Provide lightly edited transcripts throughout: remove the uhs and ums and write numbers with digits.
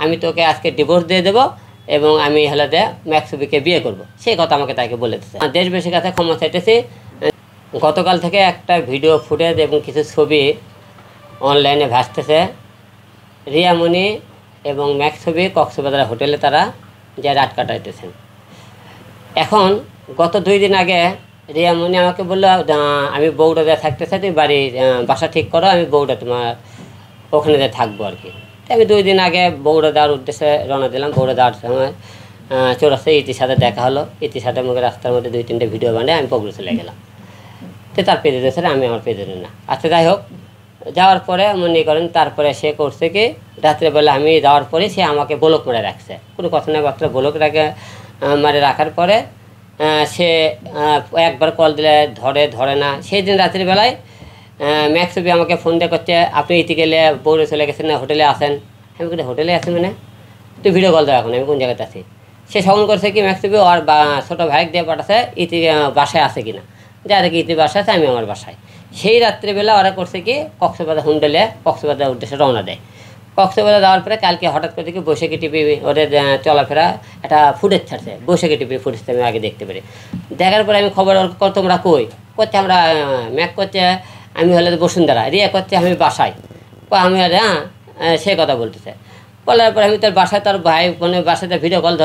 আমি তোকে আজকে ডিভোর্স দিয়ে দেবো এবং আমি হলে যে ম্যাক্সুবিকে বিয়ে করব, সেই কথা আমাকে তাকে বলে দিচ্ছে। দেশবাসীর কাছে ক্ষমা চাইতেছি। গতকাল থেকে একটা ভিডিও ফুটেজ এবং কিছু ছবি অনলাইনে ভাসতেছে। রিয়ামণি এবং ম্যাক্সুবি কক্সবাজার হোটেলে তারা যে রাত কাটাইতেছেন। এখন গত 2 দিন আগে রিয়ামণি আমাকে বললো আমি বগুড়াতে থাকতে চাই, তুমি বাসা ঠিক করো, আমি বগুড়া তোমার ওখানে যে থাকবো আর কি। আমি 2 দিন আগে বগুড়া যাওয়ার উদ্দেশ্যে রওনা দিলাম। বগুড়া যাওয়ার সময় চৌরাস্তায় ইতির সাথে দেখা হলো। ইতির সাথে আমাকে রাস্তার মধ্যে 2-3টে ভিডিও বানিয়ে আমি বগুড়া চলে গেলাম। তো তার পেজে দিয়েছে, আমি আমার পেজে না। আচ্ছা যাই হোক, যাওয়ার পরে মনে করেন তারপরে সে করছে কি, রাত্রেবেলা আমি যাওয়ার পরে সে আমাকে ব্লক মেরে রাখছে, কোনো কথা না বার্তা ব্লক মারে রাখার পরে সে একবার কল দিলে ধরে না। সেই দিন রাত্রিবেলায় ম্যাক্সুবি আমাকে ফোন দিয়ে করছে, আপনি ইতি গেলে বউরে চলে গেছেন না, হোটেলে আসেন। আমি বলি হোটেলে আছি মানে, তুই ভিডিও কল দাও এখন, আমি কোন জায়গাতে আছি। সে সঙ্গে করছে কি ম্যাক্সুবি ওর ছোটো ভাইকে দিয়ে পাঠাচ্ছে ইতি বাসায় আছে কিনা, যা দেখি ইতি বাসায় আছে, আমি আমার বাসায়। সেই রাত্রিবেলা ওরা করছে কি কক্সবাজার হুন্ডেলে কক্সবাজার উদ্দেশ্যে রওনা দেয়। কক্সবাজার যাওয়ার পরে কালকে হঠাৎ করে দেখি বৈশাখী টিভি ওদের চলাফেরা একটা ফুটেজ ছাড়ছে, বৈশাখী টিভির ফুটেজটা আমি আগে দেখতে পারি। দেখার পরে আমি খবর তোমরা কই করছে, আমরা ম্যাক করছে আমি হলে বসুন্ধরা, রিয়া করছে আমি বাসায়, আমি সে কথা বলতেছে। বলার পরে আমি তোর বাসায়, তোর ভাই মানে বাসাতে ভিডিও কল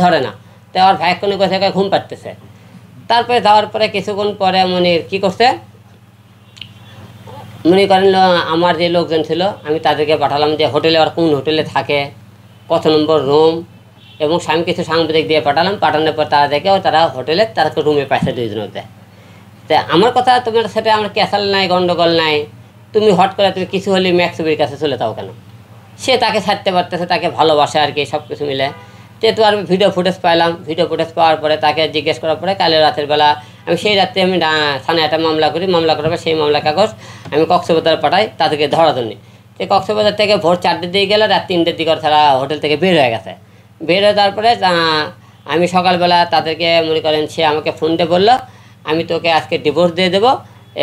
ধরে না, তো আমার ভাই কোনো কথা ঘুম পাড়তেছে। তারপরে যাওয়ার পরে কিছুক্ষণ পরে কী করছে, মনে করেন আমার যে লোকজন ছিল আমি তাদেরকে পাঠালাম যে হোটেলে আর কোন হোটেলে থাকে, কত নম্বর রুম, এবং আমি কিছু সাংবাদিক দিয়ে পাঠানোর পর তারা দেখে তারা হোটেলে তাদেরকে রুমে পাইছে 2 জনের। তা আমার কথা, তোমার সাথে আমার ক্যাসাল নাই, গন্ডগোল নাই, তুমি হট করে তুমি কিছু হলে ম্যাক্সুবির কাছে চলে যাও কেন? সে তাকে ছাড়তে পারতেছে, তাকে ভালোবাসে আর কি, সব কিছু মিলে। যেহেতু আর ভিডিও ফুটেজ পাইলাম, ভিডিও ফুটেজ পাওয়ার পরে তাকে জিজ্ঞেস করার পরে কালে রাতের বেলা আমি সেই রাত্রে আমি থানায় একটা মামলা করি। মামলা করার পর সেই মামলা কাগজ আমি কক্সবাজার পাঠাই তাদেরকে ধরার জন্য। তো কক্সবাজার থেকে ভোর 4টের দিকে গেলে রাত 3টের দিকে তারা হোটেল থেকে বের হয়ে গেছে। বের হয়ে তারপরে আমি সকালবেলা তাদেরকে মনে করেন সে আমাকে ফোন দিয়ে বললো, আমি তোকে আজকে ডিভোর্স দিয়ে দেবো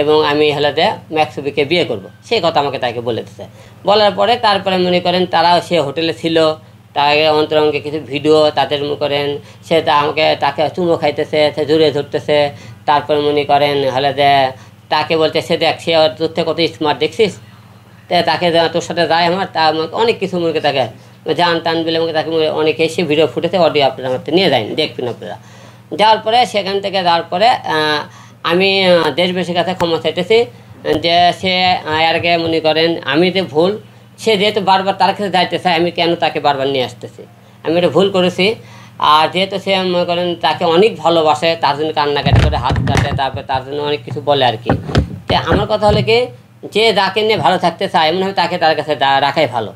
এবং আমি হলে যে ম্যাক্সুবিকে বিয়ে করব, সেই কথা আমাকে তাকে বলে দিচ্ছে। বলার পরে তারপরে মনে করেন তারাও সে হোটেলে ছিল, তাকে অন্তরঙ্গে কিছু ভিডিও তাদের মনে করেন সে তাকে চুমো খাইতেছে, সে জড়িয়ে ধরতেছে। তারপরে মনে করেন হলে যে তাকে বলতে, সে দেখ সে তোর থেকে কত স্মার্ট দেখছিস, তাকে তোর সাথে যায় আমার, তা অনেক কিছু মনে তাকে জান টান বলে তাকে অনেকে সে ভিডিও ফুটেছে, অডিও আপনারা আমার নিয়ে যায়নি, দেখবেন আপনারা। যাওয়ার পরে সেখান থেকে যাওয়ার পরে আমি দেশবাসীর কাছে ক্ষমা চাইতেছি যে সে এর আগে মনে করেন আমি যে ভুল, সে যেহেতু বারবার তার কাছে যাইতে চায়, আমি কেন তাকে বারবার নিয়ে আসতেছি, আমি এটা ভুল করেছি। আর যেহেতু সে মনে করেন তাকে অনেক ভালোবাসে, তার জন্য কান্নাকাটি করে হাত কাটে, তারপরে তার জন্য অনেক কিছু বলে আর কি। তো আমার কথা হলো কি, যে যাকে নিয়ে ভালো থাকতে চায় এমন হয় তাকে তার কাছে রাখাই ভালো।